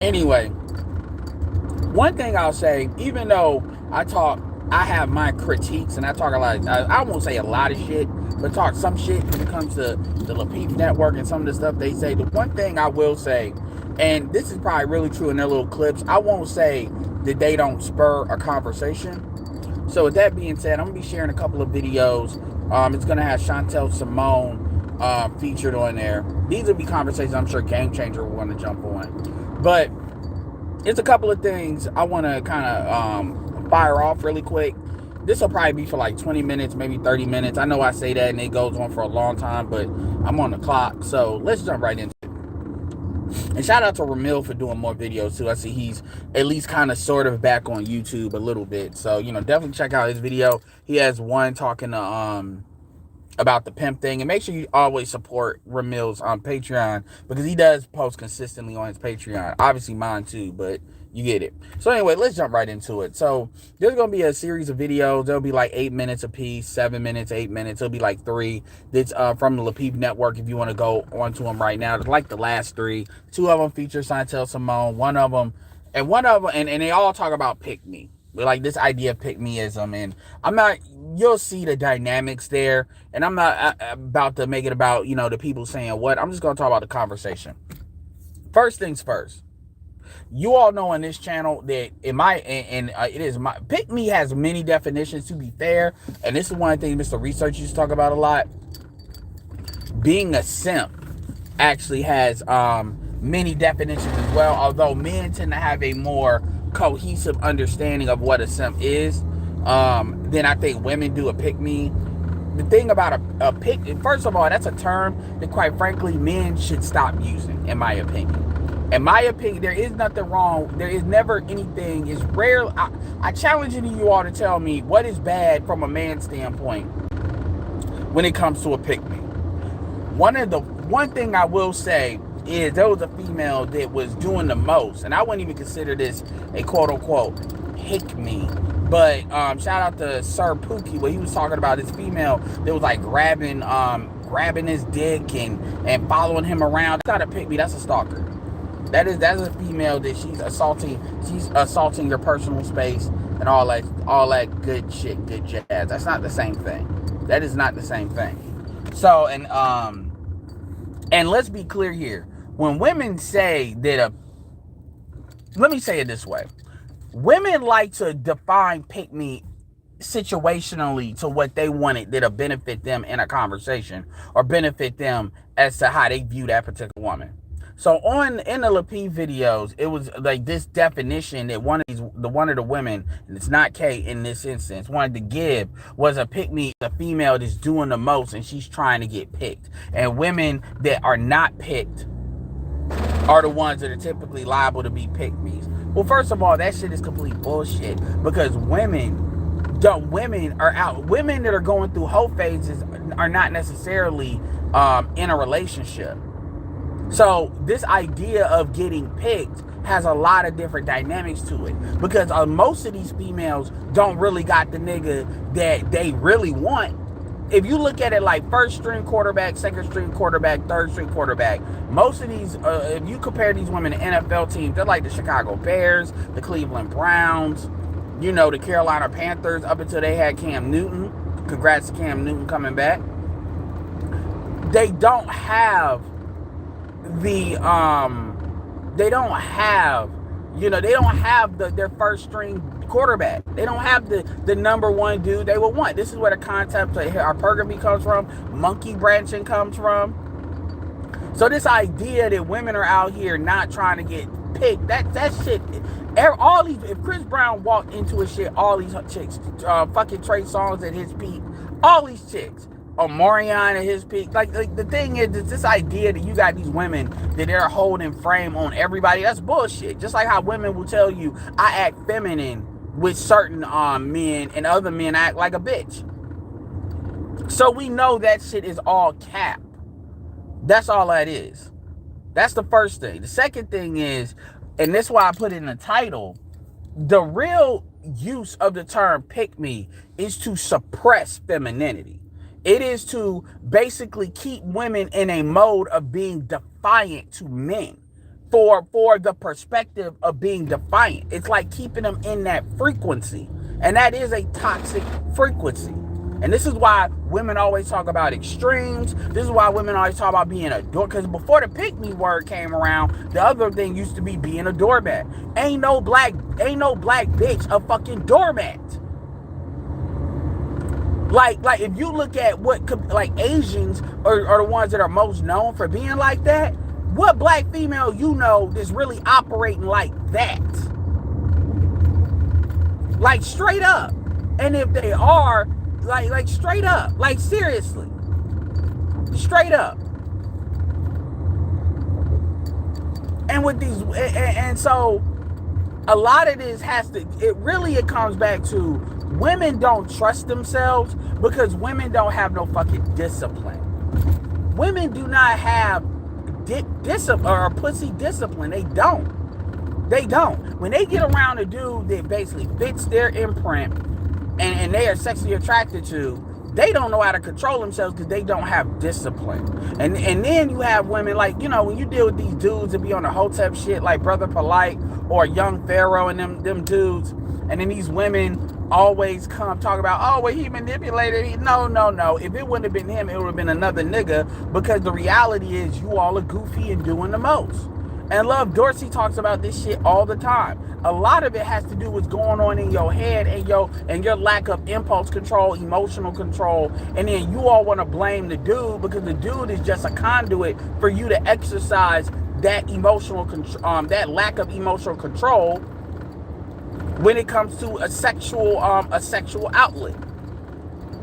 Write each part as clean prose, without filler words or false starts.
Anyway, one thing I'll say, even though I have my critiques and I talk a lot, I won't say a lot of shit, but talk some shit when it comes to the Lapeef Network and some of the stuff they say. The one thing I will say, and this is probably really true in their little clips, I won't say that they don't spur a conversation. So with that being said, I'm going to be sharing a couple of videos. It's going to have Chantel Simone featured on there. These will be conversations I'm sure Game Changer will want to jump on. But it's a couple of things I want to kind of fire off really quick. This will probably be for like 20 minutes, maybe 30 minutes. I know I say that and it goes on for a long time, but I'm on the clock. So let's jump right into it. And shout out to Ramil for doing more videos too. I see he's at least kind of sort of back on YouTube a little bit. So, you know, definitely check out his video. He has one talking to about the pimp thing, and make sure you always support Ramil's on Patreon, because he does post consistently on his Patreon. Obviously mine too, but you get it. So anyway, let's jump right into it. So there's gonna be a series of videos. There'll be like 8 minutes a piece, 7 minutes, 8 minutes. It'll be like 3 that's from the Lapeef Network. If you want to go onto them right now, it's like the last 3. 2 of them feature Chantel Simone. One of them, and they all talk about pick me, like this idea of pick meism. And I'm not, you'll see the dynamics there, and I'm not about to make it about, you know, the people saying what. I'm just going to talk about the conversation. First things first, you all know on this channel that it is my pick me has many definitions, to be fair, and this is one thing Mr. Research used to talk about a lot. Being a simp actually has many definitions as well, although men tend to have a more cohesive understanding of what a simp is than I think women do a pick me. The thing about a pick, first of all, that's a term that quite frankly men should stop using, in my opinion. In my opinion, there is nothing wrong. There is never anything. It's rare. I challenge any of you all to tell me what is bad from a man's standpoint when it comes to a pick me. One thing I will say is there was a female that was doing the most, and I wouldn't even consider this a quote-unquote pick me, but shout out to Sir Pookie, where he was talking about this female that was like grabbing his dick and following him around. That's not a pick me, that's a stalker. That's a female that she's assaulting your personal space and all that good shit, good jazz. That's not the same thing. That is not the same thing. So, and let's be clear here. When women say that let me say it this way. Women like to define pick me situationally to what they wanted that'll benefit them in a conversation or benefit them as to how they view that particular woman. So in the Lapeef videos, it was like this definition that one of the women, and it's not Kate in this instance, wanted to give was a pick me, a female that's doing the most and she's trying to get picked. And women that are not picked are the ones that are typically liable to be pick me's. Well, first of all, that shit is complete bullshit, because women that are going through hoe phases are not necessarily in a relationship. So this idea of getting picked has a lot of different dynamics to it, because most of these females don't really got the nigga that they really want. If you look at it like first string quarterback, second string quarterback, third string quarterback, most of these, if you compare these women to NFL teams, they're like the Chicago Bears, the Cleveland Browns, you know, the Carolina Panthers, up until they had Cam Newton. Congrats to Cam Newton coming back. They don't have their first string quarterback. They don't have the number one dude they would want. This is where the concept of hypergamy comes from, monkey branching comes from. So this idea that women are out here not trying to get picked, that shit, all these, if Chris Brown walked into his shit, all these chicks, fucking Trey Songz at his peak, all these chicks, Omarion at his peak. Like the thing is, this idea that you got these women that they're holding frame on everybody, that's bullshit. Just like how women will tell you, I act feminine with certain men and other men act like a bitch. So we know that shit is all cap. That's all that is. That's the first thing. The second thing is, and this is why I put it in the title, the real use of the term pick me is to suppress femininity. It is to basically keep women in a mode of being defiant to men. for the perspective of being defiant. It's like keeping them in that frequency. And that is a toxic frequency. And this is why women always talk about extremes. This is why women always talk about being a door. Because before the pick me word came around, the other thing used to be being a doormat. Ain't no black bitch a fucking doormat. Like if you look at what like Asians are the ones that are most known for being like that. What black female you know that's really operating like that? Like straight up. And if they are, like straight up, like seriously, straight up. And with these, and so a lot of this it comes back to women don't trust themselves because women don't have no fucking discipline. Women do not have discipline or pussy discipline. They don't. When they get around a dude that basically fits their imprint and they are sexually attracted to, they don't know how to control themselves because they don't have discipline. And then you have women like, when you deal with these dudes that be on the hotep shit like Brother Polite or Young Pharaoh and them dudes, and then these women always come talk about, oh, well, he manipulated me. No. If it wouldn't have been him, it would have been another nigga, because the reality is you all are goofy and doing the most. And Love Dorsey talks about this shit all the time. A lot of it has to do with what's going on in your head and your lack of impulse control, emotional control. And then you all want to blame the dude because the dude is just a conduit for you to exercise that emotional that lack of emotional control when it comes to a sexual outlet.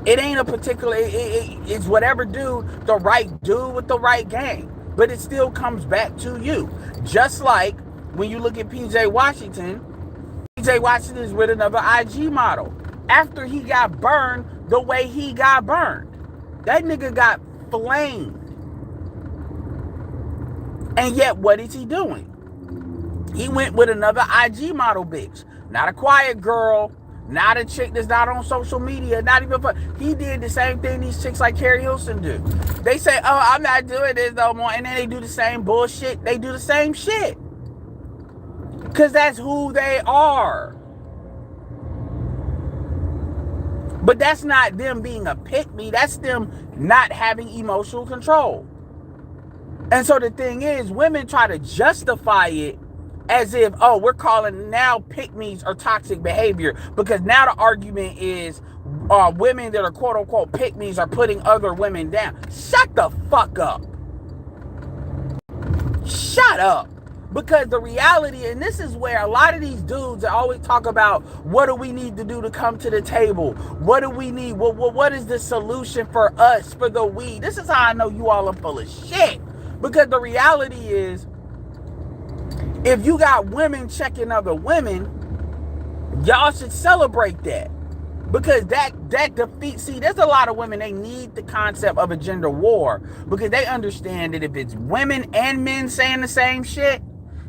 It ain't a particular, it's whatever dude, the right dude with the right game. But it still comes back to you. Just like when you look at PJ Washington is with another IG model. After he got burned the way he got burned. That nigga got flamed. And yet, what is he doing? He went with another IG model bitch. Not a quiet girl. Not a chick that's not on social media. Not even he did the same thing these chicks like Carrie Hilson do. They say, oh, I'm not doing this no more. And then they do the same bullshit. They do the same shit. Because that's who they are. But that's not them being a pick-me. That's them not having emotional control. And so the thing is, women try to justify it as if, oh, we're calling now pick-me's or toxic behavior, because now the argument is women that are quote-unquote pick-me's are putting other women down. Shut the fuck up. Shut up. Because the reality, and this is where a lot of these dudes always talk about, what do we need to do to come to the table? What do we need? What is the solution for us, for the we? This is how I know you all are full of shit. Because the reality is, if you got women checking other women, y'all should celebrate that. Because that defeats, see, there's a lot of women, they need the concept of a gender war. Because they understand that if it's women and men saying the same shit,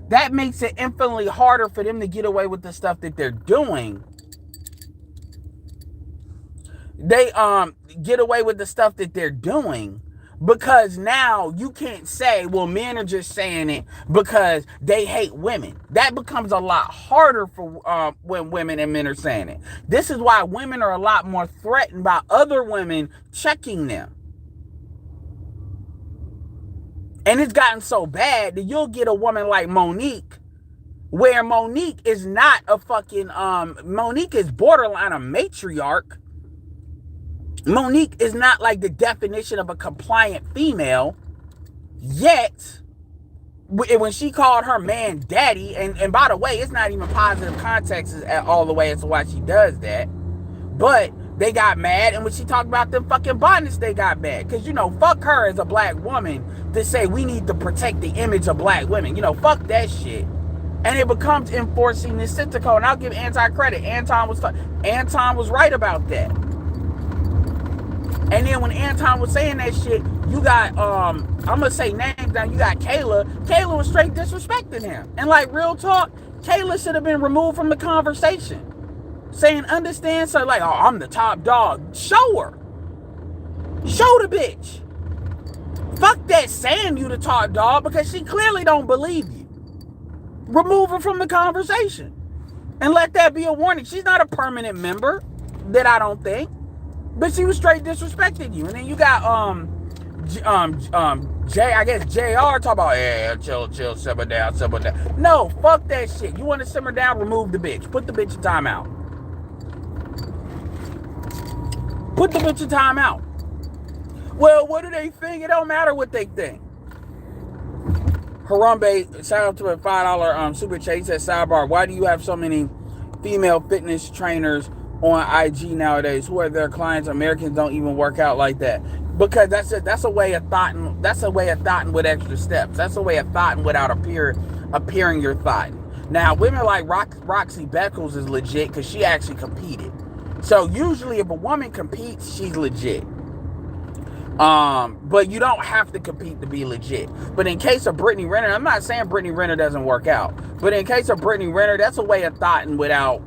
that makes it infinitely harder for them to get away with the stuff that they're doing. They get away with the stuff that they're doing. Because now you can't say, well, men are just saying it because they hate women. That becomes a lot harder for when women and men are saying it. This is why women are a lot more threatened by other women checking them. And it's gotten so bad that you'll get a woman like Monique, where Monique is not a fucking, Monique is borderline a matriarch. Monique is not like the definition of a compliant female, yet when she called her man daddy, and by the way, it's not even positive context all the way as to why she does that, but they got mad, and when she talked about them fucking bonnets, they got mad, because, fuck her as a black woman to say we need to protect the image of black women, fuck that shit. And it becomes enforcing this center code, and I'll give Anton credit. Anton was right about that. And then when Anton was saying that shit, you got, I'm going to say names down, you got Kayla. Kayla was straight disrespecting him. And like, real talk, Kayla should have been removed from the conversation. Saying, understand, so like, oh, I'm the top dog. Show her. Show the bitch. Fuck that saying you the top dog, because she clearly don't believe you. remove her from the conversation. And let that be a warning. She's not a permanent member, that I don't think. But she was straight disrespecting you. And then you got I guess JR talk about, yeah, chill, simmer down. No, fuck that shit. You want to simmer down, remove the bitch. Put the bitch in timeout. Put the bitch in timeout. Well, what do they think? It don't matter what they think. Harambe, shout out to a $5 super chat. He said, sidebar, why do you have so many female fitness trainers on IG nowadays? Who are their clients? Americans don't even work out like that. Because that's a way of thoughting. That's a way of thoughting with extra steps. That's a way of thoughting without appearing your thoughting. Now, women like Roxy Beckles is legit because she actually competed. So usually if a woman competes, she's legit. But you don't have to compete to be legit. But in case of Brittany Renner, I'm not saying Brittany Renner doesn't work out, but in case of Brittany Renner, that's a way of thoughting without,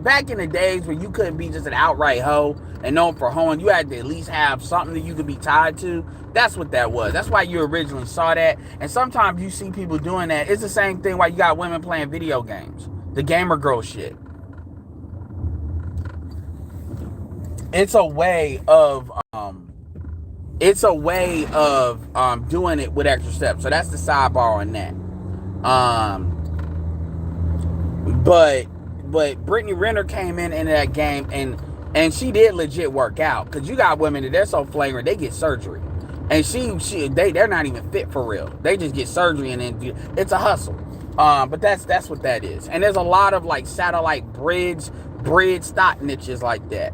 back in the days where you couldn't be just an outright hoe and known for hoeing, you had to at least have something that you could be tied to. That's what that was. That's why you originally saw that. And sometimes you see people doing that. It's the same thing why you got women playing video games. The gamer girl shit. It's a way of doing it with extra steps. So that's the sidebar on that. But Brittany Renner came in that game and she did legit work out, because you got women that they're so flagrant they get surgery, and they're not even fit for real. They just get surgery and then it's a hustle. But that's what that is. And there's a lot of like satellite bridge stock niches like that.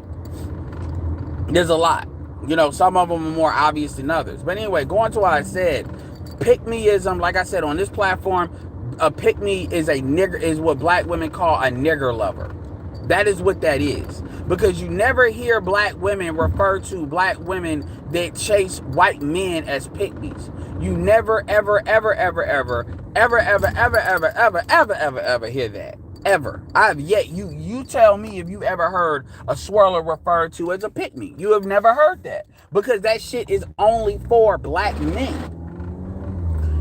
There's a lot. Some of them are more obvious than others. But anyway, going to what I said, pick-meism, like I said, on this platform, a pick-me is what black women call a nigger lover. That is what that is. Because you never hear black women refer to black women that chase white men as pick-me's. You never, ever, ever, ever, ever, ever, ever, ever, ever, ever, ever, ever, ever hear that. Ever. You tell me if you ever heard a swirler referred to as a pick-me. You have never heard that, because that shit is only for black men.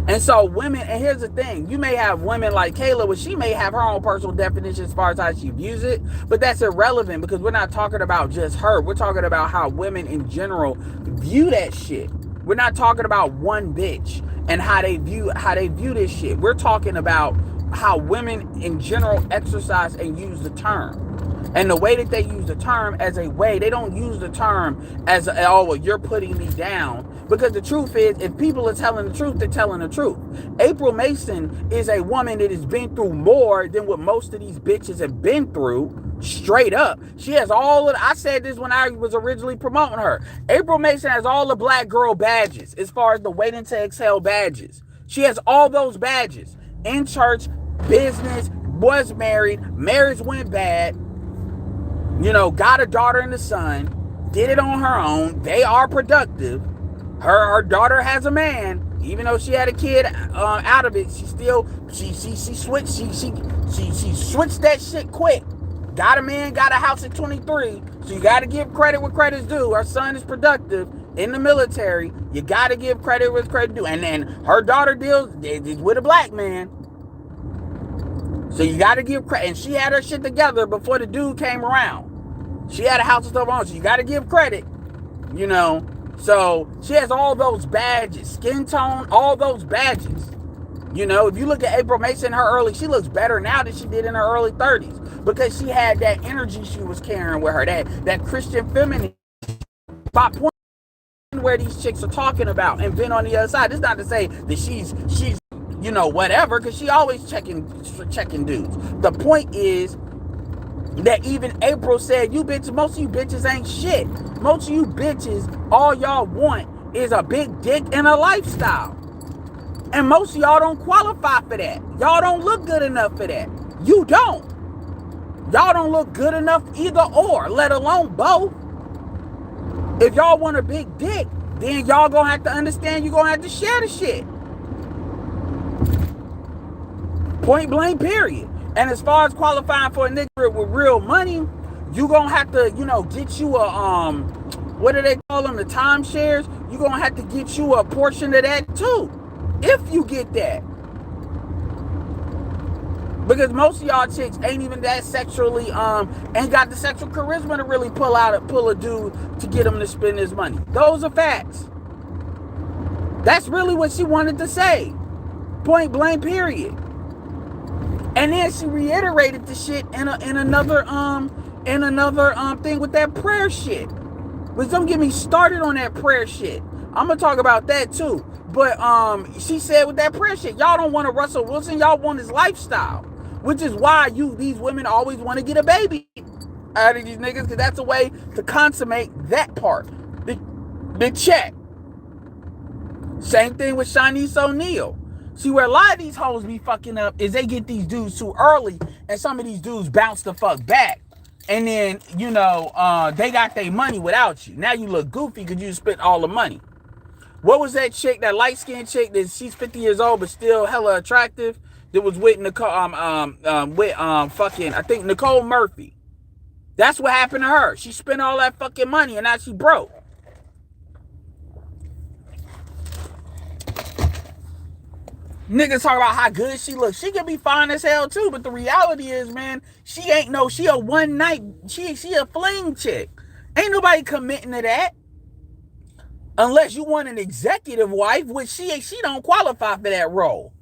And so women, and here's the thing, you may have women like Kayla, where she may have her own personal definition as far as how she views it, but that's irrelevant, because we're not talking about just her. We're talking about how women in general view that shit. We're not talking about one bitch and how they view this shit. We're talking about how women in general exercise and use the term. And the way that they use the term as a way, they don't use the term as, oh, well, you're putting me down. Because the truth is, if people are telling the truth, they're telling the truth. April Mason is a woman that has been through more than what most of these bitches have been through. Straight up. She has I said this when I was originally promoting her. April Mason has all the black girl badges as far as the waiting to exhale badges. She has all those badges. In church, business, was married, marriage went bad, got a daughter and a son, did it on her own. They are productive. Her daughter has a man, even though she had a kid out of it. She switched that shit quick. Got a man, got a house at 23. So you got to give credit where credit's due. Her son is productive in the military. You got to give credit where credit's due. And then her daughter deals with a black man. So you got to give credit. And she had her shit together before the dude came around. She had a house and stuff on. So you got to give credit, So she has all those badges, skin tone, all those badges. If you look at April Mason in her she looks better now than she did in her early 30s, because she had that energy she was carrying with her, that Christian feminine. By point where these chicks are talking about and been on the other side. It's not to say that she's whatever, because she always checking dudes. The point is that even April said, most of you bitches ain't shit. Most of you bitches, all y'all want is a big dick and a lifestyle. And most of y'all don't qualify for that. Y'all don't look good enough for that. You don't. Y'all don't look good enough either or, let alone both. If y'all want a big dick, then y'all gonna have to understand you're gonna have to share the shit. Point blank, period. And as far as qualifying for a nigga with real money, you gonna have to, get you a, what do they call them, the timeshares? You gonna have to get you a portion of that too, if you get that. Because most of y'all chicks ain't even that sexually, ain't got the sexual charisma to really pull a dude to get him to spend his money. Those are facts. That's really what she wanted to say. Point blank, period. And then she reiterated the shit in another thing with that prayer shit. But don't get me started on that prayer shit. I'm gonna talk about that too. But she said with that prayer shit, y'all don't want a Russell Wilson, y'all want his lifestyle. Which is why these women always want to get a baby out of these niggas, because that's a way to consummate that part. The check. Same thing with Shanice O'Neal. See, where a lot of these hoes be fucking up is they get these dudes too early, and some of these dudes bounce the fuck back. And then, they got their money without you. Now you look goofy because you spent all the money. What was that chick, that light-skinned chick that she's 50 years old but still hella attractive? That was with Nicole, I think Nicole Murphy. That's what happened to her. She spent all that fucking money and now she broke. Niggas talk about how good she looks. She can be fine as hell too, but the reality is, man, she a one night, she a fling chick. Ain't nobody committing to that. Unless you want an executive wife, which she don't qualify for that role.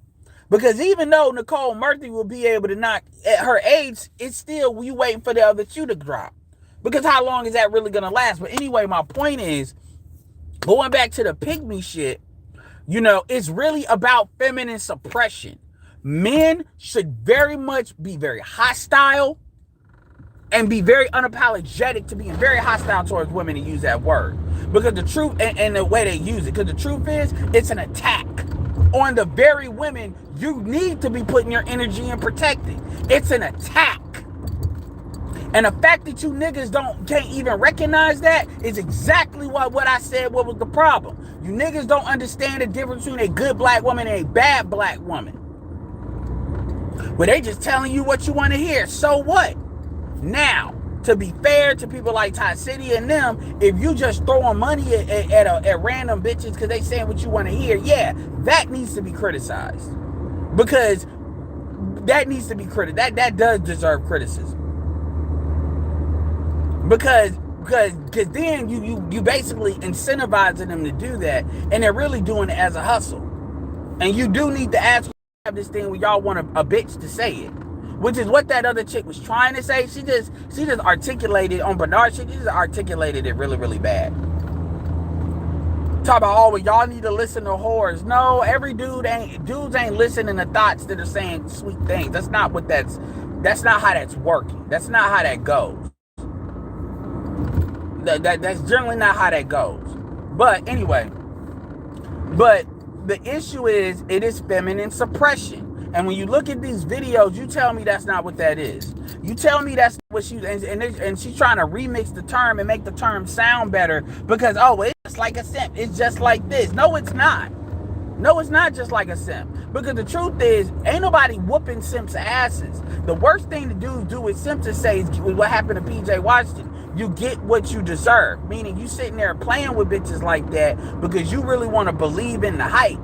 Because even though Nicole Murphy will be able to knock at her age, it's still you waiting for the other shoe to drop. Because how long is that really going to last? But anyway, my point is, going back to the pygmy shit, it's really about feminine suppression. Men should very much be very hostile and be very unapologetic to being very hostile towards women, and use that word. Because the truth, and the way they use it, because the truth is, it's an attack on the very women you need to be putting your energy in protecting. It's an attack. And the fact that you niggas can't even recognize that is exactly what I said what was the problem. You niggas don't understand the difference between a good black woman and a bad black woman. But they just telling you what you want to hear. So what? Now, to be fair to people like Ty City and them, if you just throwing money at random bitches because they saying what you want to hear, yeah, that needs to be criticized. Because that needs to be criticized. That does deserve criticism. Because then you basically incentivizing them to do that, and they're really doing it as a hustle. And you do need to ask this thing where y'all want a bitch to say it. Which is what that other chick was trying to say. She just articulated on Bernard shit. She just articulated it really, really bad. Talk about, well, y'all need to listen to whores. No, every dudes ain't listening to thoughts that are saying sweet things. That's not how that's working. That's not how that goes. That's generally not how that goes. But anyway, the issue is, it is feminine suppression. And when you look at these videos, you tell me that's not what that is. You tell me that's what and she's trying to remix the term and make the term sound better because, it's just like a simp. It's just like this. No, it's not. No, it's not just like a simp. Because the truth is, ain't nobody whooping simps' asses. The worst thing to do with simps is say is what happened to PJ Washington. You get what you deserve. Meaning you sitting there playing with bitches like that because you really want to believe in the hype.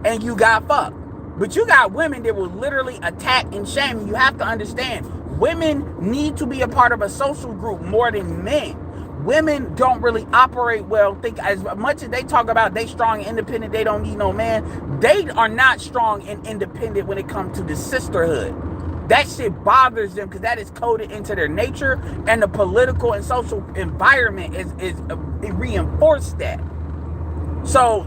And you got fucked. But you got women that will literally attack and shame. You have to understand, women need to be a part of a social group more than men. Women don't really operate well. Think as much as they talk about they strong and independent, they don't need no man. They are not strong and independent when it comes to the sisterhood. That shit bothers them because that is coded into their nature, and the political and social environment it reinforced that. So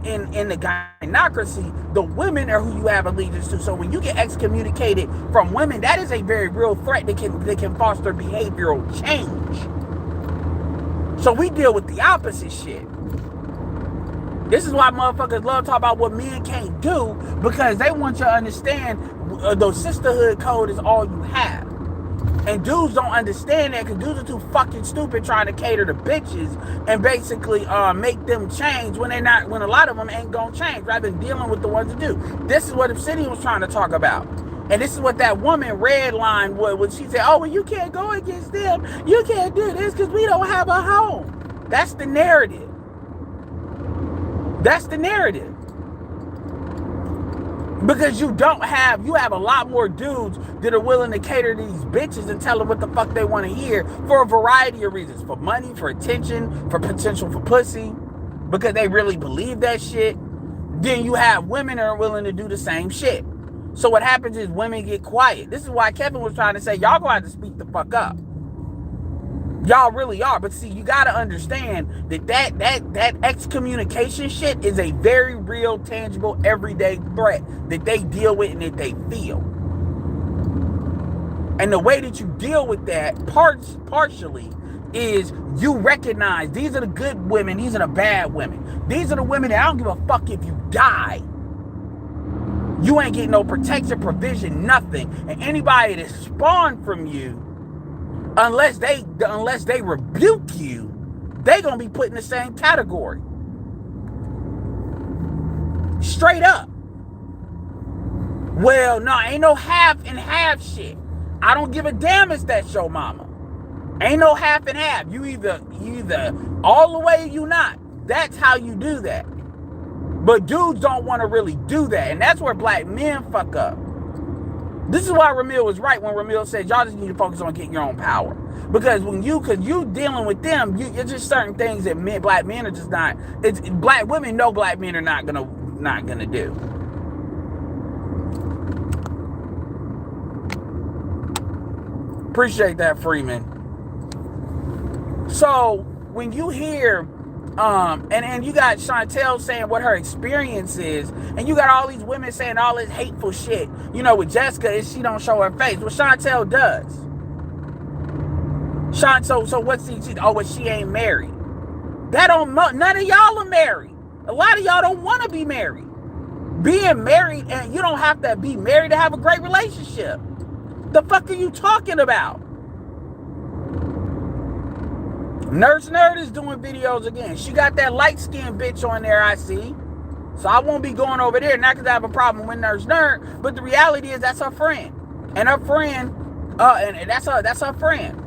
in the gynocracy, the women are who you have allegiance to. So when you get excommunicated from women, that is a very real threat that can foster behavioral change. So we deal with the opposite shit. This is why motherfuckers love to talk about what men can't do, because they want you to understand the sisterhood code is all you have. And dudes don't understand that because dudes are too fucking stupid trying to cater to bitches and basically make them change when a lot of them ain't gonna change, rather than dealing with the ones that do. This is what Obsidian was trying to talk about. And this is what that woman redlined when she said, well, you can't go against them. You can't do this because we don't have a home. That's the narrative. That's the narrative. Because you have a lot more dudes that are willing to cater to these bitches and tell them what the fuck they want to hear for a variety of reasons. For money, for attention, for potential for pussy, because they really believe that shit. Then you have women that are willing to do the same shit. So what happens is women get quiet. This is why Kevin was trying to say, y'all gonna have to speak the fuck up. Y'all really are. But see, you gotta understand that excommunication shit is a very real, tangible, everyday threat that they deal with and that they feel. And the way that you deal with that partially is you recognize these are the good women, these are the bad women. These are the women that I don't give a fuck if you die. You ain't getting no protection, provision, nothing. And anybody that spawned from you, unless they rebuke you, they gonna be put in the same category. Straight up. Well, no, ain't no half and half shit. I don't give a damn if that's your mama. Ain't no half and half. You either all the way or you not. That's how you do that. But dudes don't want to really do that. And that's where black men fuck up. This is why Ramil was right when Ramil said y'all just need to focus on getting your own power. Because cause you dealing with them, it's just certain things that black men are just not. Black women know black men are not gonna do. Appreciate that, Freeman. So when you hear and you got Chantel saying what her experience is, and you got all these women saying all this hateful shit, with Jessica, is she don't show her face. Well, Chantel does. So what's she ain't married. None of y'all are married. A lot of y'all don't want to be married. Being married, and you don't have to be married to have a great relationship. The fuck are you talking about? Nurse Nerd is doing videos again. She got that light-skinned bitch on there, I see. So I won't be going over there, not because I have a problem with Nurse Nerd, but the reality is that's her friend. And her friend, and that's her friend.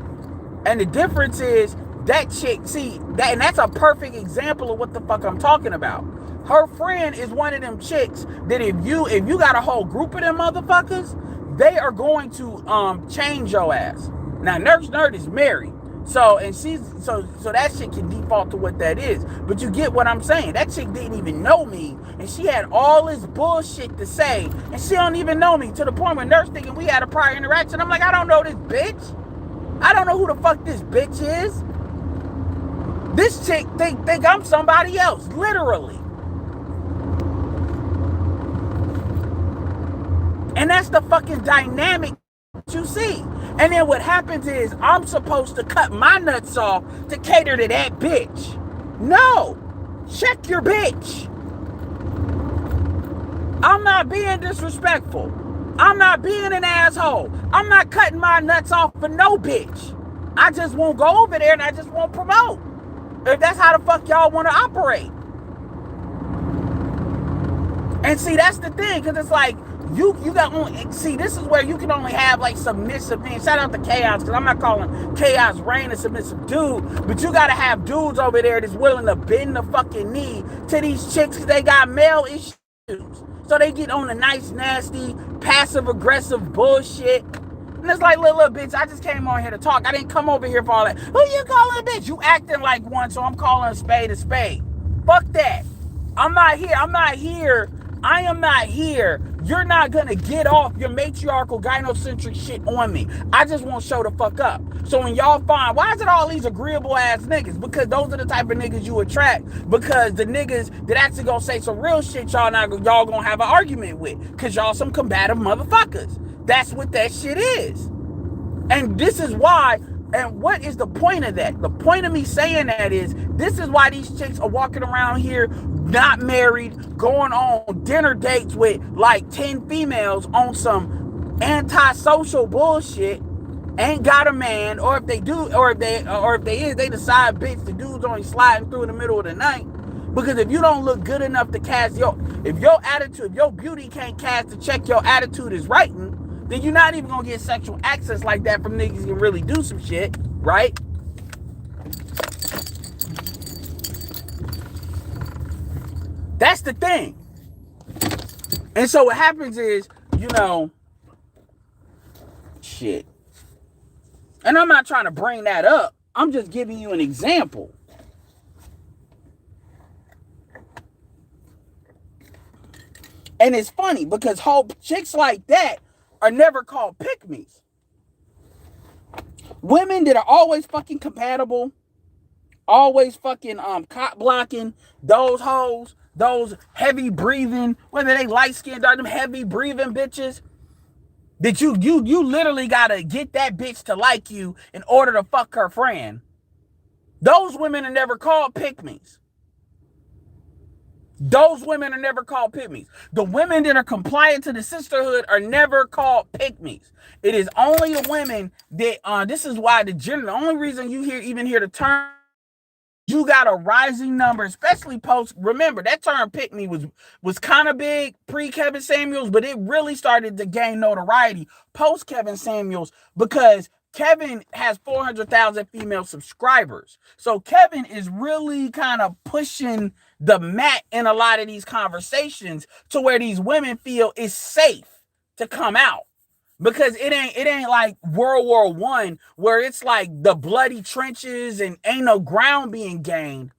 And the difference is that chick, and that's a perfect example of what the fuck I'm talking about. Her friend is one of them chicks that if you got a whole group of them motherfuckers, they are going to change your ass. Now Nurse Nerd is married. So that shit can default to what that is. But you get what I'm saying. That chick didn't even know me, and she had all this bullshit to say, and she don't even know me, to the point where Nurse thinking we had a prior interaction. I'm like, I don't know this bitch. I don't know who the fuck this bitch is. This chick think I'm somebody else, literally. And that's the fucking dynamic you see. And then what happens is I'm supposed to cut my nuts off to cater to that bitch. No. Check your bitch. I'm not being disrespectful. I'm not being an asshole. I'm not cutting my nuts off for no bitch. I just won't go over there and I just won't promote. If that's how the fuck y'all want to operate. And see, that's the thing, because it's like, you got only, see, this is where you can only have like submissive men. Shout out to Chaos, because I'm not calling Chaos Rain a submissive dude, but you gotta have dudes over there that's willing to bend the fucking knee to these chicks because they got male issues. So they get on the nice, nasty, passive aggressive bullshit. And it's like, little bitch, I just came on here to talk. I didn't come over here for all that. Who you calling a bitch? You acting like one, so I'm calling a spade a spade. Fuck that. I am not here. You're not gonna get off your matriarchal gynocentric shit on me. I just won't show the fuck up. So when y'all find, why is it all these agreeable ass niggas? Because those are the type of niggas you attract. Because the niggas that actually gonna say some real shit y'all gonna have an argument with. Cause y'all some combative motherfuckers. That's what that shit is. And this is why, and what is the point of that? The point of me saying that is, this is why these chicks are walking around here not married, going on dinner dates with like 10 females on some antisocial bullshit, ain't got a man, or if they do, or if they decide, bitch, the dude's only sliding through in the middle of the night. Because if you don't look good enough to cast if your attitude, if your beauty can't cast to check your attitude is writing, then you're not even gonna get sexual access like that from niggas who can really do some shit, right? That's the thing. And so what happens is, you know, shit. And I'm not trying to bring that up. I'm just giving you an example. And it's funny because whole chicks like that are never called pick-me's. Women that are always fucking compatible, always fucking cop blocking, those hoes, those heavy breathing, whether they light skinned or them heavy breathing bitches, that you literally gotta get that bitch to like you in order to fuck her friend. Those women are never called pick-me's. Those women are never called pick-me's. The women that are compliant to the sisterhood are never called pick-me's. It is only the women that this is why the only reason you even hear the term, you got a rising number, especially post. Remember that term "pick me" was kind of big pre Kevin Samuels, but it really started to gain notoriety post Kevin Samuels because Kevin has 400,000 female subscribers. So Kevin is really kind of pushing the mat in a lot of these conversations to where these women feel it's safe to come out. Because it ain't like World War One where it's like the bloody trenches and ain't no ground being gained.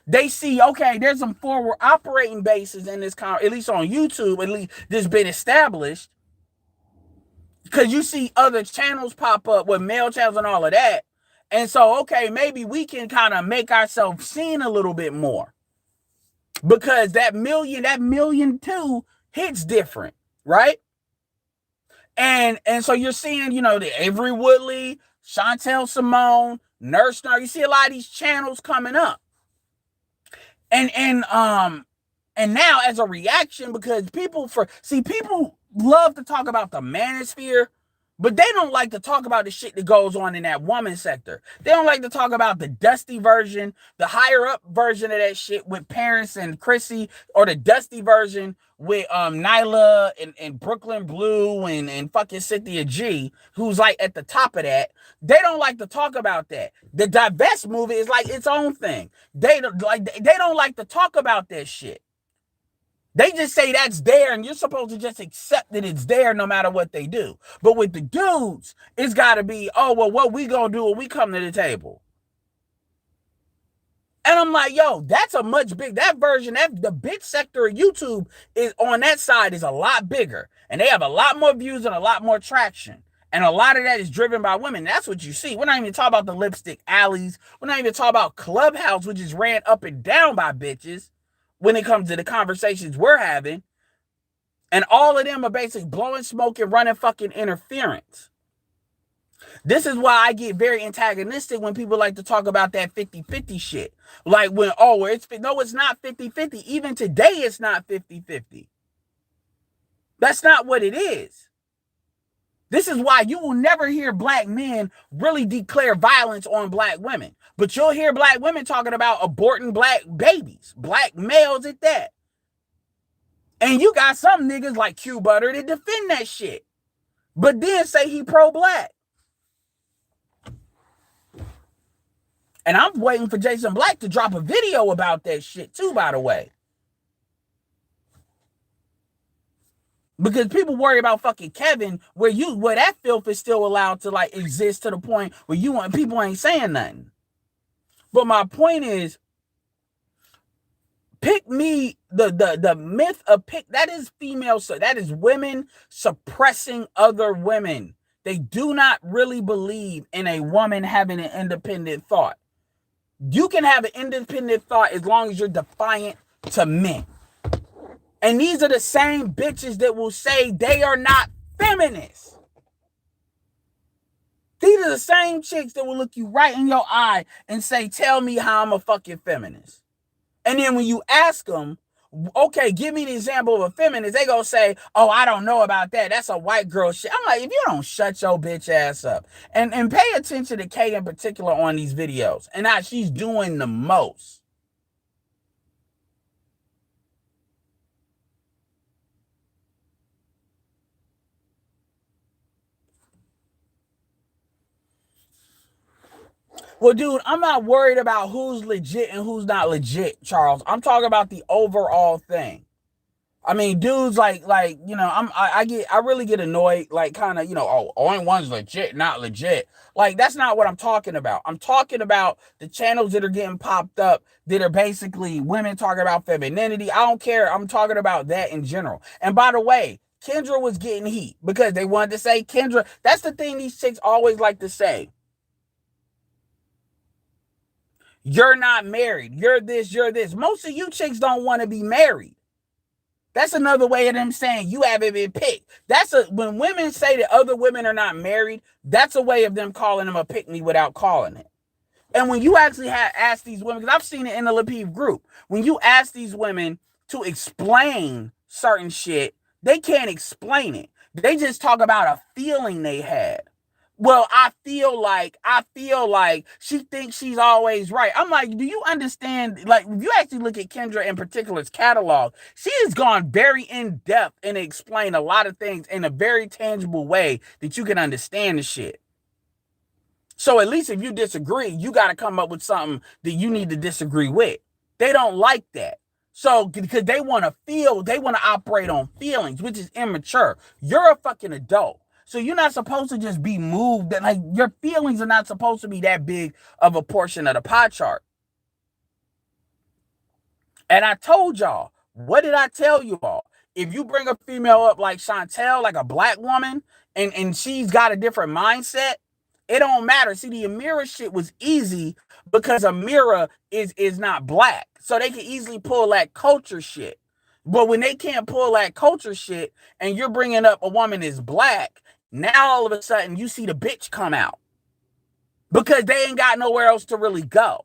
They see, okay, there's some forward operating bases in this at least on YouTube, at least this been established. Because you see other channels pop up with male channels and all of that. And so, okay, maybe we can kind of make ourselves seen a little bit more. Because that million two hits different, right? And so you're seeing, you know, the Avery Woodley, Chantel Simone, Nurse Nar. You see a lot of these channels coming up. And now as a reaction, because people love to talk about the manosphere, but they don't like to talk about the shit that goes on in that woman sector. They don't like to talk about the dusty version, the higher up version of that shit with Paris and Chrissy, or the dusty version with Nyla and Brooklyn Blue and fucking Cynthia G, who's like at the top of that. They don't like to talk about that. The Divest movie is like its own thing. They don't like to talk about that shit. They just say that's there, and you're supposed to just accept that it's there no matter what they do. But with the dudes, it's got to be, oh, well, what we gonna do when we come to the table? And I'm like, yo, that's a much big, that version, the bitch sector of YouTube is on that side is a lot bigger. And they have a lot more views and a lot more traction. And a lot of that is driven by women. That's what you see. We're not even talking about the lipstick alleys. We're not even talking about Clubhouse, which is ran up and down by bitches when it comes to the conversations we're having. And all of them are basically blowing smoke and running fucking interference. This is why I get very antagonistic when people like to talk about that 50-50 shit. Like when, oh, it's not 50-50. Even today, it's not 50-50. That's not what it is. This is why you will never hear black men really declare violence on black women. But you'll hear black women talking about aborting black babies, black males at that. And you got some niggas like Q Butter to defend that shit, but then say he pro-black. And I'm waiting for Jason Black to drop a video about that shit too, by the way. Because people worry about fucking Kevin, where that filth is still allowed to like exist to the point where people ain't saying nothing. But my point is, pick me, the myth of pick, that is female, so that is women suppressing other women. They do not really believe in a woman having an independent thought. You can have an independent thought as long as you're defiant to men. And these are the same bitches that will say they are not feminists. These are the same chicks that will look you right in your eye and say, tell me how I'm a fucking feminist. And then when you ask them, okay, give me an example of a feminist, they gonna say, oh, I don't know about that. That's a white girl shit. I'm like, if you don't shut your bitch ass up and pay attention to Kay in particular on these videos and how she's doing the most. Well, dude, I'm not worried about who's legit and who's not legit, Charles. I'm talking about the overall thing. I mean, dudes like I really get annoyed, like kind of oh, only one's legit, not legit. Like that's not what I'm talking about. I'm talking about the channels that are getting popped up that are basically women talking about femininity. I don't care. I'm talking about that in general. And by the way, Kendra was getting heat because they wanted to say Kendra. That's the thing these chicks always like to say. You're not married. You're this. You're this. Most of you chicks don't want to be married. That's another way of them saying you haven't been picked. When women say that other women are not married, that's a way of them calling them a pick me without calling it. And when you actually ask these women, because I've seen it in the Lapiv group, when you ask these women to explain certain shit, they can't explain it. They just talk about a feeling they had. Well, I feel like she thinks she's always right. I'm like, do you understand? Like, if you actually look at Kendra in particular's catalog, she has gone very in depth and explained a lot of things in a very tangible way that you can understand the shit. So at least if you disagree, you got to come up with something that you need to disagree with. They don't like that. So because they want to operate on feelings, which is immature. You're a fucking adult. So you're not supposed to just be moved. That like your feelings are not supposed to be that big of a portion of the pie chart. And I told y'all, what did I tell you all? If you bring a female up like Chantel, like a black woman, and she's got a different mindset, it don't matter. See, the Amira shit was easy because Amira is not black. So they can easily pull that culture shit. But when they can't pull that culture shit and you're bringing up a woman that's black, now all of a sudden you see the bitch come out because they ain't got nowhere else to really go.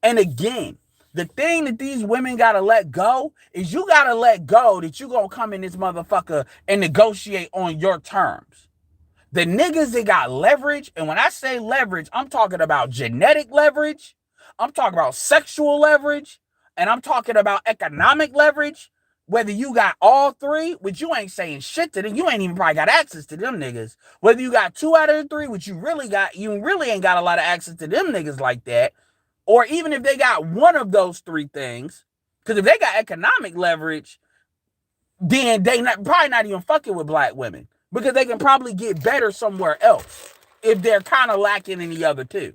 And again, the thing that these women gotta let go is you gotta let go that you gonna come in this motherfucker and negotiate on your terms. The niggas that got leverage, and when I say leverage, I'm talking about genetic leverage, I'm talking about sexual leverage, and I'm talking about economic leverage. Whether you got all three, which you ain't saying shit to them, you ain't even probably got access to them niggas. Whether you got two out of the three, which you really ain't got a lot of access to them niggas like that. Or even if they got one of those three things, because if they got economic leverage, then probably not even fucking with black women because they can probably get better somewhere else if they're kind of lacking in the other two.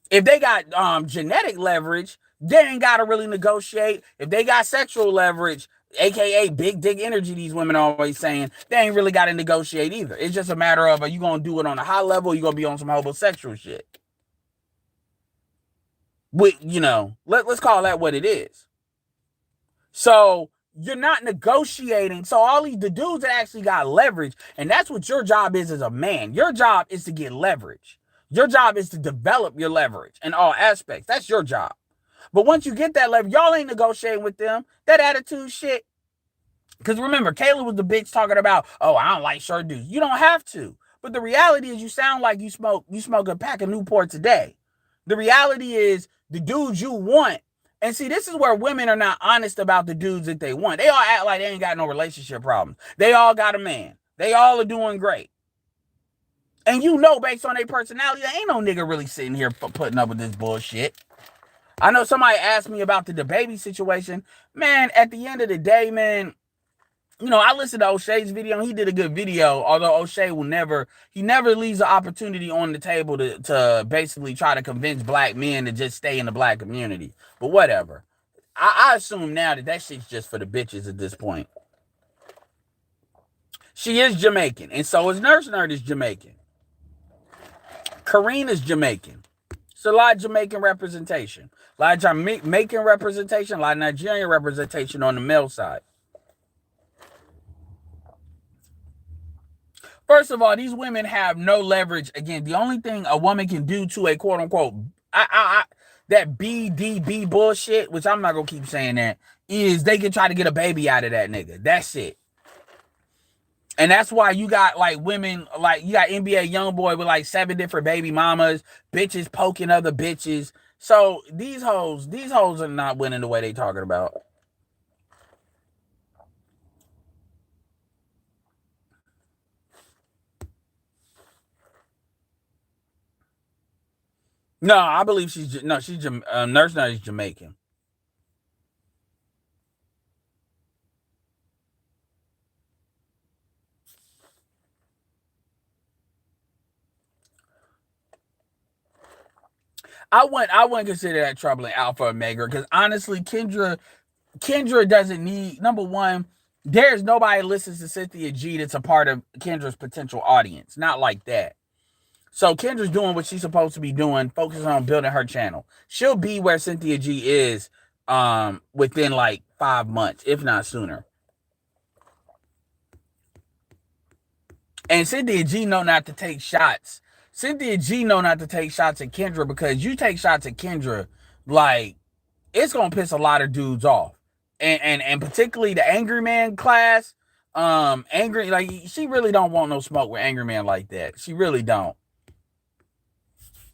If they got genetic leverage, they ain't got to really negotiate. If they got sexual leverage, aka big dick energy, these women are always saying, they ain't really got to negotiate either. It's just a matter of, are you going to do it on a high level or you going to be on some homosexual shit? Let's call that what it is. So you're not negotiating. So the dudes that actually got leverage, and that's what your job is as a man. Your job is to get leverage. Your job is to develop your leverage in all aspects. That's your job. But once you get that leverage, y'all ain't negotiating with them. That attitude shit. Because remember, Kayla was the bitch talking about, oh, I don't like short dudes. You don't have to. But the reality is you sound like you smoke a pack of Newport today. The reality is the dudes you want. And see, this is where women are not honest about the dudes that they want. They all act like they ain't got no relationship problems. They all got a man. They all are doing great. And based on their personality, there ain't no nigga really sitting here putting up with this bullshit. I know somebody asked me about the baby situation. Man, at the end of the day, man, I listened to O'Shea's video and he did a good video, although O'Shea never leaves the opportunity on the table to basically try to convince black men to just stay in the black community. But whatever. I assume now that shit's just for the bitches at this point. She is Jamaican, and so is Nurse Nerd is Jamaican. Kareen is Jamaican. It's a lot of Jamaican representation. A lot of Jamaican representation, a lot of Nigerian representation on the male side. First of all, these women have no leverage. Again, the only thing a woman can do to a quote unquote that BDB bullshit, which I'm not gonna keep saying that, is they can try to get a baby out of that nigga. That's it. And that's why you got like women, like you got NBA YoungBoy with like 7 different baby mamas, bitches poking other bitches. So these hoes are not winning the way they talking about. No, I believe she's Nurse Nut is Jamaican. I wouldn't consider that troubling alpha or omega because honestly, Kendra doesn't need number one. There's nobody listens to Cynthia G that's a part of Kendra's potential audience. Not like that. So Kendra's doing what she's supposed to be doing, focusing on building her channel. She'll be where Cynthia G is within like 5 months, if not sooner. And Cynthia G know not to take shots. Cynthia G know not to take shots at Kendra because you take shots at Kendra, like it's gonna piss a lot of dudes off. And particularly the angry man class. Angry, like she really don't want no smoke with angry man like that. She really don't.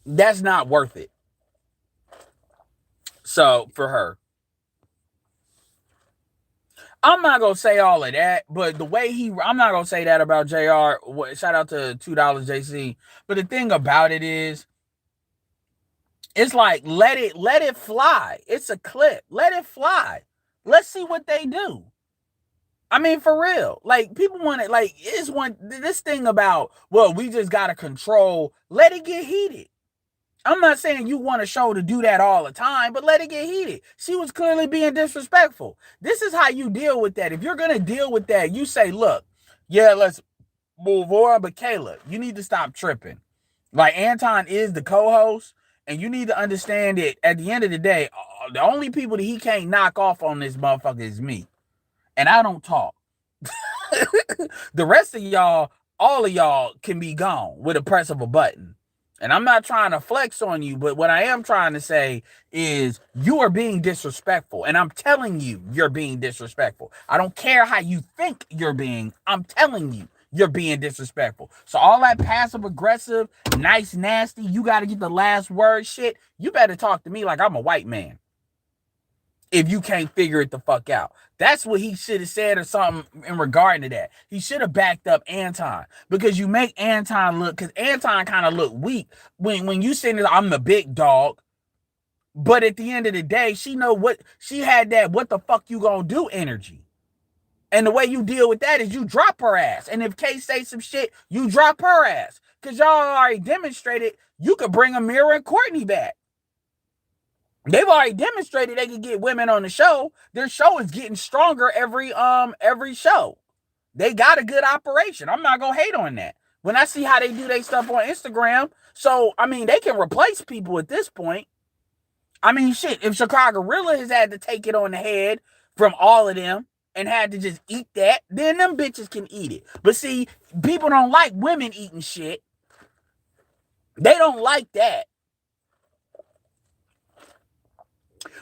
That's not worth it. So for her, I'm not gonna say all of that, but the way I'm not gonna say that about JR. Shout out to $2 JC. But the thing about it is, it's like let it fly. It's a clip. Let it fly. Let's see what they do. I mean, for real. Like people want it. Like it's this thing about well, we just gotta control. Let it get heated. I'm not saying you want a show to do that all the time, but let it get heated. She was clearly being disrespectful. This is how you deal with that. If you're going to deal with that, you say, look, yeah, let's move on. But Kayla, you need to stop tripping. Like Anton is the co-host, and you need to understand that at the end of the day, the only people that he can't knock off on this motherfucker is me. And I don't talk. The rest of y'all, all of y'all can be gone with a press of a button. And I'm not trying to flex on you, but what I am trying to say is you are being disrespectful. And I'm telling you, you're being disrespectful. I don't care how you think you're being. I'm telling you, you're being disrespectful. So all that passive aggressive, nice, nasty, you got to get the last word shit, you better talk to me like I'm a white man. If you can't figure it the fuck out. That's what he should have said or something in regard to that. He should have backed up Anton because you make Anton look, because Anton kind of look weak when you saying I'm the big dog. But at the end of the day, she know what she had that what the fuck you gonna do energy. And the way you deal with that is you drop her ass. And if Kay say some shit, you drop her ass. Because y'all already demonstrated you could bring Amira and Courtney back. They've already demonstrated they can get women on the show. Their show is getting stronger every show. They got a good operation. I'm not gonna hate on that. When I see how they do their stuff on Instagram, so I mean they can replace people at this point. I mean shit, if Chicago Gorilla has had to take it on the head from all of them and had to just eat that, then them bitches can eat it. But see, people don't like women eating shit. They don't like that.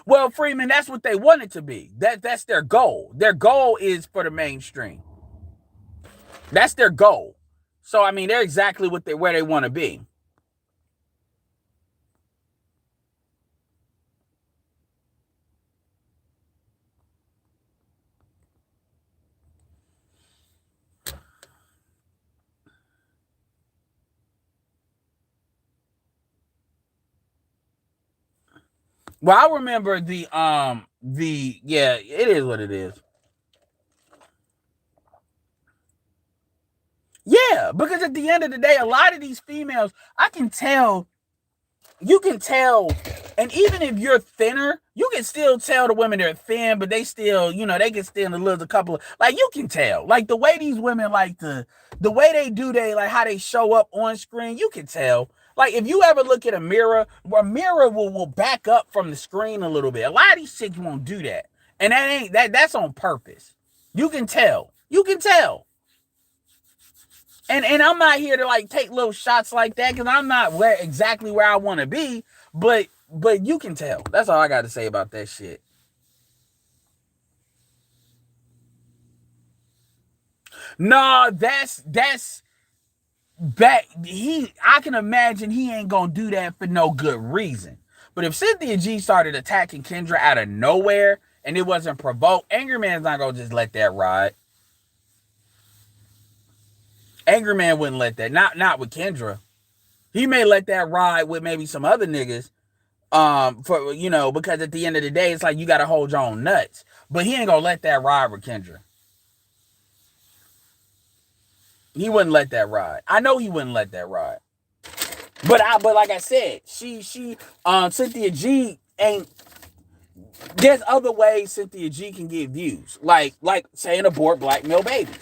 Well, Freeman, that's what they want it to be. That's their goal. Their goal is for the mainstream. That's their goal. So I mean, they're exactly where they want to be. Well, I remember yeah, it is what it is. Yeah, because at the end of the day, a lot of these females, you can tell, and even if you're thinner, you can still tell the women they're thin, but they still, they can still lose a couple of, like, you can tell. Like, the way these women like the way they do, like, how they show up on screen, you can tell. Like, if you ever look at a mirror will back up from the screen a little bit. A lot of these chicks won't do that. And that's on purpose. You can tell. You can tell. And I'm not here to like take little shots like that because I'm not exactly where I want to be, but you can tell. That's all I got to say about that shit. No, that's I can imagine he ain't gonna do that for no good reason. But if Cynthia G started attacking Kendra out of nowhere and it wasn't provoked, Angry Man's not gonna just let that ride. Angry Man wouldn't let that. Not with Kendra. He may let that ride with maybe some other niggas. Because at the end of the day, it's like you gotta hold your own nuts. But he ain't gonna let that ride with Kendra. He wouldn't let that ride. I know he wouldn't let that ride. But like I said, Cynthia G ain't. There's other ways Cynthia G can get views, like saying abort black male babies.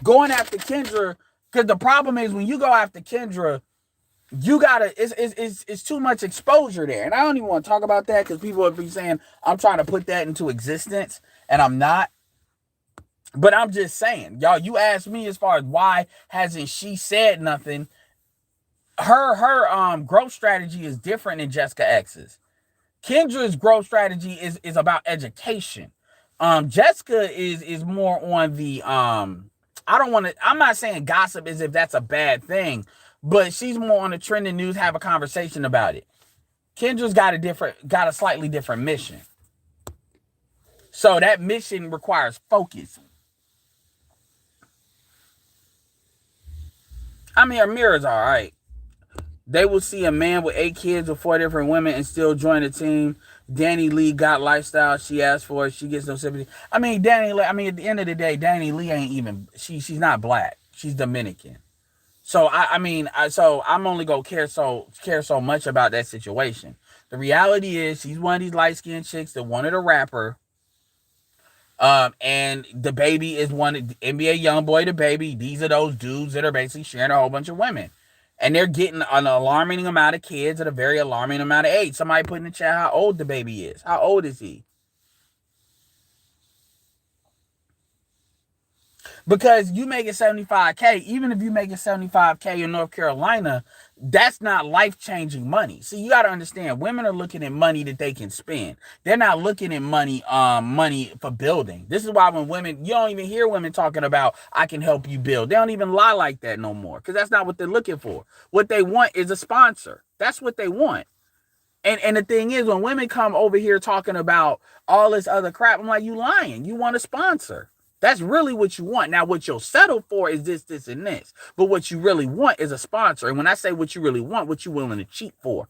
Going after Kendra, because the problem is when you go after Kendra, you gotta it's too much exposure there, and I don't even want to talk about that because people would be saying I'm trying to put that into existence, and I'm not. But I'm just saying, y'all. You asked me as far as why hasn't she said nothing. Her growth strategy is different than Jessica X's. Kendra's growth strategy is about education. Jessica is more on the I don't want to. I'm not saying gossip as if that's a bad thing, but she's more on the trending news. Have a conversation about it. Kendra's got a slightly different mission. So that mission requires focus. I mean, Amira's all right. They will see a man with 8 kids with 4 different women and still join the team. Danny Lee got lifestyle. She asked for it. She gets no sympathy. I mean, Danny Lee, at the end of the day, Danny Lee ain't even, she's not black. She's Dominican. So so I'm only gonna care so much about that situation. The reality is she's one of these light skinned chicks that wanted a rapper. And the baby is one NBA YoungBoy, the baby. These are those dudes that are basically sharing a whole bunch of women. And they're getting an alarming amount of kids at a very alarming amount of age. Somebody put in the chat how old the baby is. How old is he? Because you make it 75K, even if you make it 75K in North Carolina, that's not life-changing money. See, you got to understand, women are looking at money that they can spend. They're not looking at money for building. This is why when women, you don't even hear women talking about, I can help you build. They don't even lie like that no more, because that's not what they're looking for. What they want is a sponsor. That's what they want. And the thing is, when women come over here talking about all this other crap, I'm like, you lying. You want a sponsor. That's really what you want. Now, what you'll settle for is this, and this. But what you really want is a sponsor. And when I say what you really want, what you willing to cheat for.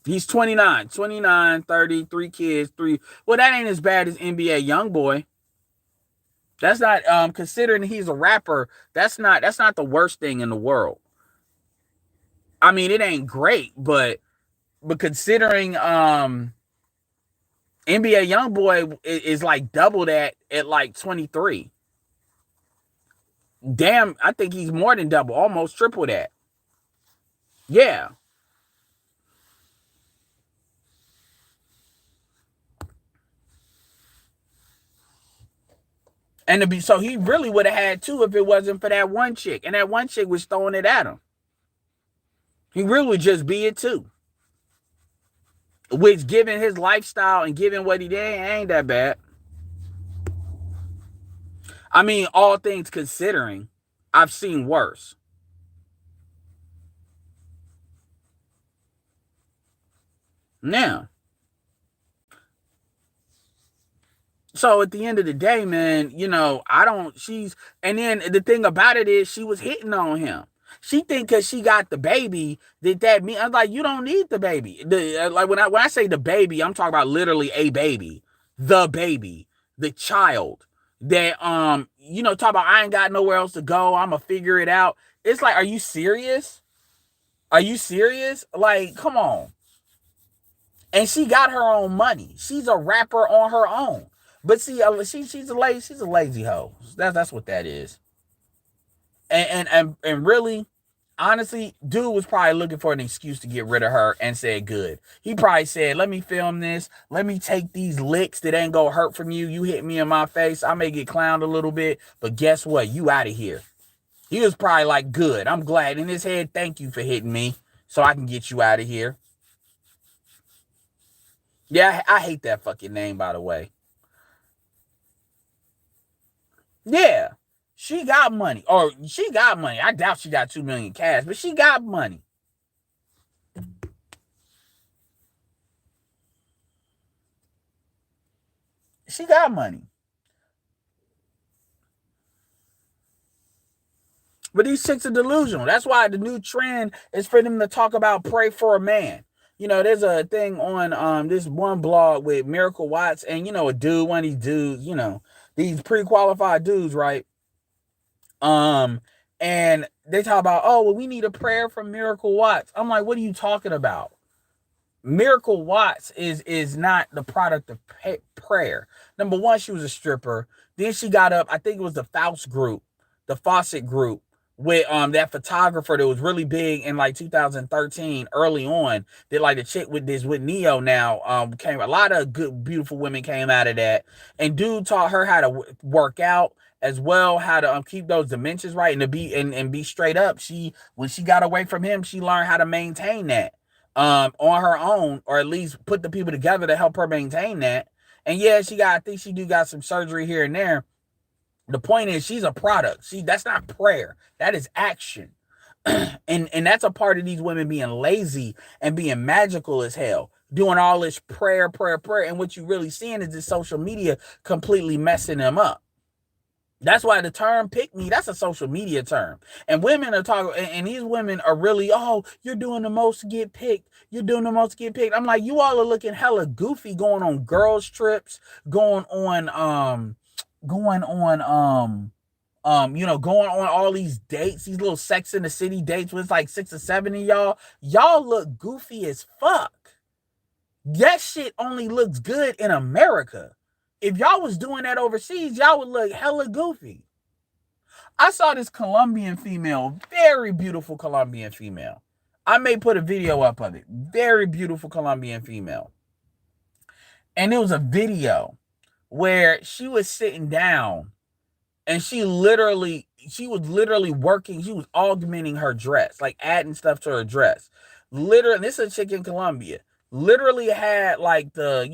He's 29, 30, 3 kids, 3. Well, that ain't as bad as NBA YoungBoy. That's not, considering he's a rapper, that's not the worst thing in the world. I mean, it ain't great, but considering NBA YoungBoy is like double that at like 23. Damn, I think he's more than double, almost triple that. Yeah. And to be so he really would have had 2 if it wasn't for that one chick. And that one chick was throwing it at him. He really would just be it too. Which, given his lifestyle and given what he did, ain't that bad. I mean, all things considering, I've seen worse. Now, so at the end of the day, man, and then the thing about it is she was hitting on him. She think because she got the baby that mean, I'm like, you don't need the baby. Like when I say the baby, I'm talking about literally a baby, the child that talk about I ain't got nowhere else to go. I'ma figure it out. It's like, are you serious? Are you serious? Like, come on. And she got her own money. She's a rapper on her own. But see, she's a lazy hoe. That's what that is. And really, honestly, dude was probably looking for an excuse to get rid of her and said good. He probably said, let me film this. Let me take these licks that ain't gonna hurt from you. You hit me in my face. I may get clowned a little bit, but guess what? You out of here. He was probably like, good. I'm glad. In his head, thank you for hitting me so I can get you out of here. Yeah, I hate that fucking name, by the way. Yeah. She got money. I doubt she got 2 million cash, but she got money. She got money. But these chicks are delusional. That's why the new trend is for them to talk about pray for a man. There's a thing on this one blog with Miracle Watts, and a dude, one of these dudes, these pre-qualified dudes, right? Um, and they talk about, oh, well, we need a prayer from Miracle Watts. I'm like, what are you talking about? Miracle Watts is not the product of prayer. Number one, she was a stripper. Then she got up. I think it was the Fawcett group, with that photographer that was really big in like 2013, early on. That like the chick with Neo now came. A lot of good, beautiful women came out of that, and dude taught her how to work out as well, how to keep those dimensions right and to be and be straight up. She when she got away from him, she learned how to maintain that on her own, or at least put the people together to help her maintain that. And yeah, I think she do got some surgery here and there. The point is, she's a product. That's not prayer. That is action. And that's a part of these women being lazy and being magical as hell, doing all this prayer. And what you really seeing is this social media completely messing them up. That's why the term pick me, that's a social media term. And women are talking, and these women are really, oh, you're doing the most to get picked. You're doing the most to get picked. I'm like, you all are looking hella goofy going on girls trips, going on, going on all these dates, these little Sex in the City dates with like 6 or 7 of y'all. Y'all look goofy as fuck. That shit only looks good in America. If y'all was doing that overseas, y'all would look hella goofy. I saw this Colombian female, very beautiful Colombian female. I may put a video up of it. Very beautiful Colombian female. And it was a video where she was sitting down and she was literally working. She was augmenting her dress, like adding stuff to her dress. Literally, this is a chick in Colombia. Literally had like the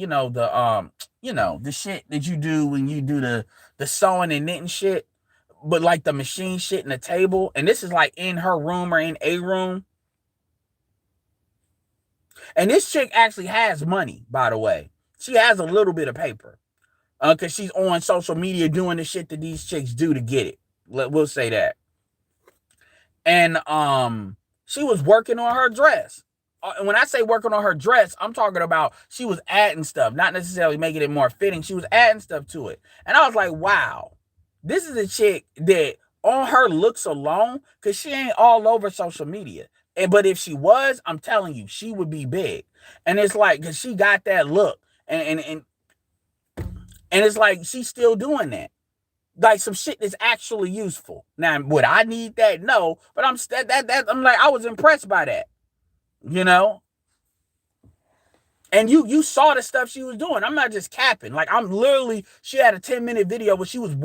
shit that you do when you do the sewing and knitting shit, but like the machine shit in the table. And this is like in her room or in a room. And this chick actually has money, by the way. She has a little bit of paper. Because she's on social media doing the shit that these chicks do to get it. We'll say that. And she was working on her dress. And when I say working on her dress, I'm talking about she was adding stuff, not necessarily making it more fitting. She was adding stuff to it. And I was like, wow, this is a chick that on her looks alone, because she ain't all over social media. But if she was, I'm telling you, she would be big. And it's like, because she got that look. And it's like she's still doing that. Like some shit that's actually useful. Now, would I need that? No. But I'm like, I was impressed by that. You know? And you saw the stuff she was doing. I'm not just capping. Like, she had a 10-minute video where she was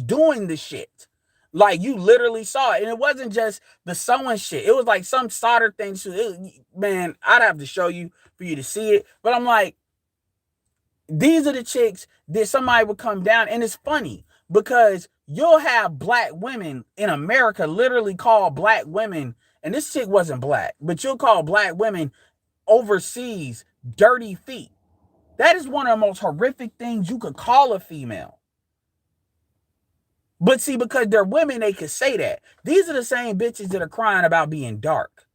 doing the shit. Like, you literally saw it. And it wasn't just the sewing shit. It was like some solder thing. Man, I'd have to show you for you to see it. But I'm like, these are the chicks that somebody would come down. And it's funny because you'll have black women in America literally call black women, and this chick wasn't black, but you'll call black women overseas dirty feet. That is one of the most horrific things you could call a female. But see, because they're women, they could say that. These are the same bitches that are crying about being dark,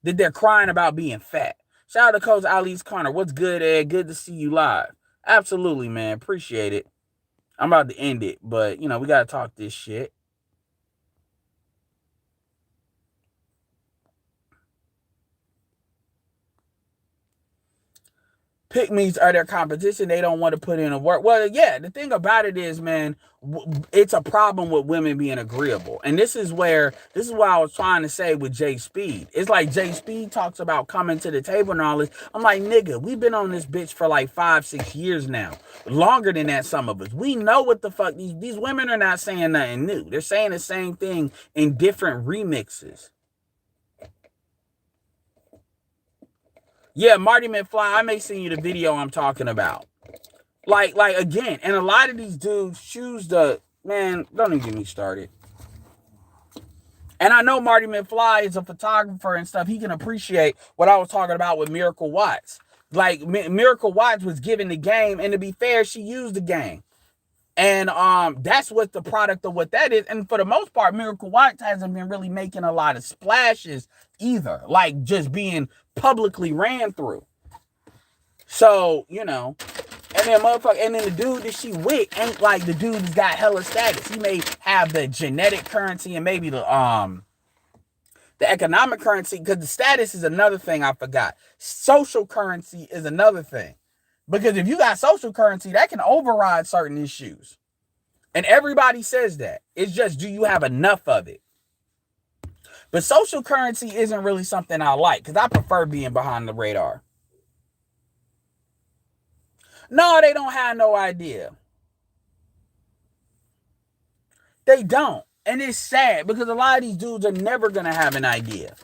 that they're crying about being fat. Shout out to Coach Ali's Corner. What's good, Ed? Good to see you live. Absolutely, man. Appreciate it. I'm about to end it, but, we got to talk this shit. Pick-me's are their competition. They don't want to put in a work. Well, yeah, the thing about it is, man, it's a problem with women being agreeable. And this is why I was trying to say with Jay Speed. It's like Jay Speed talks about coming to the table and all this. I'm like, nigga, we've been on this bitch for like 5-6 years now. Longer than that, some of us. We know what the fuck. These women are not saying nothing new. They're saying the same thing in different remixes. Yeah, Marty McFly, I may send you the video I'm talking about. Like again, and a lot of these dudes choose man, don't even get me started. And I know Marty McFly is a photographer and stuff. He can appreciate what I was talking about with Miracle Watts. Like, Miracle Watts was given the game, and to be fair, she used the game. And that's what the product of what that is. And for the most part, Miracle Watts hasn't been really making a lot of splashes either, like just being publicly ran through. So, And then motherfucker, and then the dude that she with ain't like the dude that's got hella status. He may have the genetic currency and maybe the economic currency, because the status is another thing I forgot. Social currency is another thing. Because if you got social currency, that can override certain issues. And everybody says that. It's just, do you have enough of it? But social currency isn't really something I like, because I prefer being behind the radar. No, they don't have no idea. They don't. And it's sad because a lot of these dudes are never going to have an idea.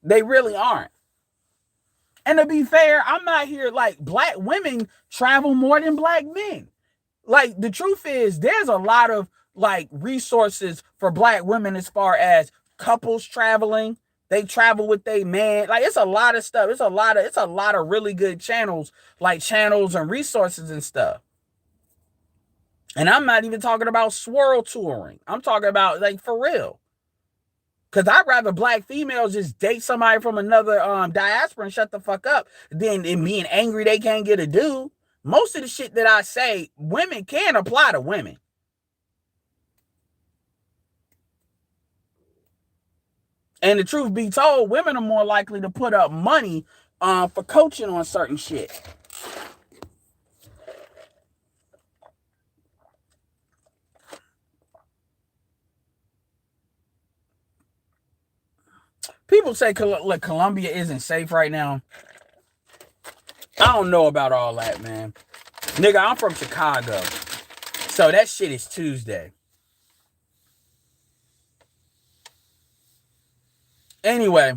They really aren't. And to be fair, I'm not here like black women travel more than black men. Like the truth is there's a lot of like resources for black women as far as couples traveling. They travel with their man. Like it's a lot of stuff. It's a lot of really good channels, like channels and resources and stuff. And I'm not even talking about swirl touring. I'm talking about like for real. Because I'd rather black females just date somebody from another diaspora and shut the fuck up than being angry they can't get a dude. Most of the shit that I say, women can apply to women. And the truth be told, women are more likely to put up money for coaching on certain shit. People say like Colombia isn't safe right now. I don't know about all that, man. Nigga, I'm from Chicago. So that shit is Tuesday. Anyway,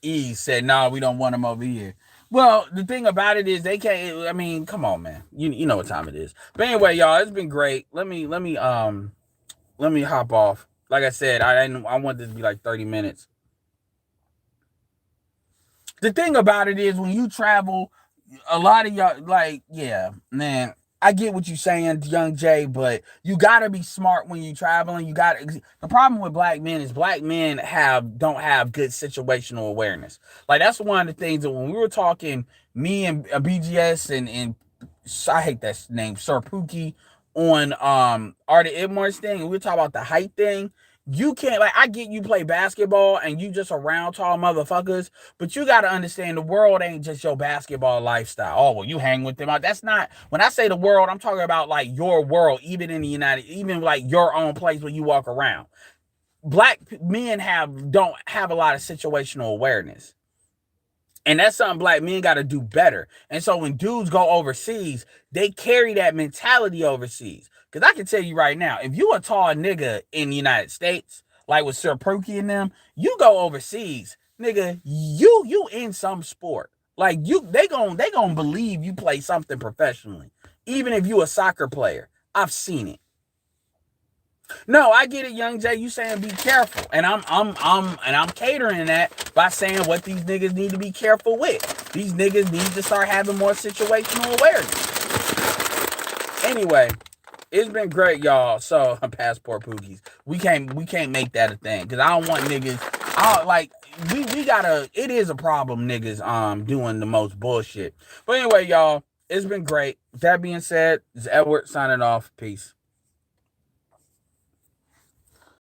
E said, "Nah, we don't want them over here." Well, the thing about it is they can't. I mean, come on, man. You know what time it is. But anyway, y'all, it's been great. Let me hop off. Like I said, I want this to be like 30 minutes. The thing about it is when you travel, a lot of y'all like, yeah, man. I get what you're saying, Young Jay, but you gotta be smart when you're traveling. The problem with black men is black men don't have good situational awareness. Like that's one of the things that when we were talking, me and BGS and I hate that name, Sir Pookie, on Art of Ignorance thing, and we were talking about the height thing. You can't, like, I get you play basketball and you just around tall motherfuckers, but you got to understand the world ain't just your basketball lifestyle. Oh, well, you hang with them. That's not, when I say the world, I'm talking about like your world, even in the even like your own place where you walk around. Black men don't have a lot of situational awareness. And that's something black men got to do better. And so when dudes go overseas, they carry that mentality overseas. Because I can tell you right now, if you a tall nigga in the United States, like with Sir Pookie and them, you go overseas, nigga, you in some sport. Like they gon' believe you play something professionally, even if you a soccer player. I've seen it. No, I get it, Young Jay. You saying be careful, and I'm catering that by saying what these niggas need to be careful with. These niggas need to start having more situational awareness. Anyway, it's been great, y'all. So passport pookies, we can't make that a thing because I don't want niggas. We gotta. It is a problem, niggas. Doing the most bullshit. But anyway, y'all, it's been great. That being said, this is Edward signing off. Peace.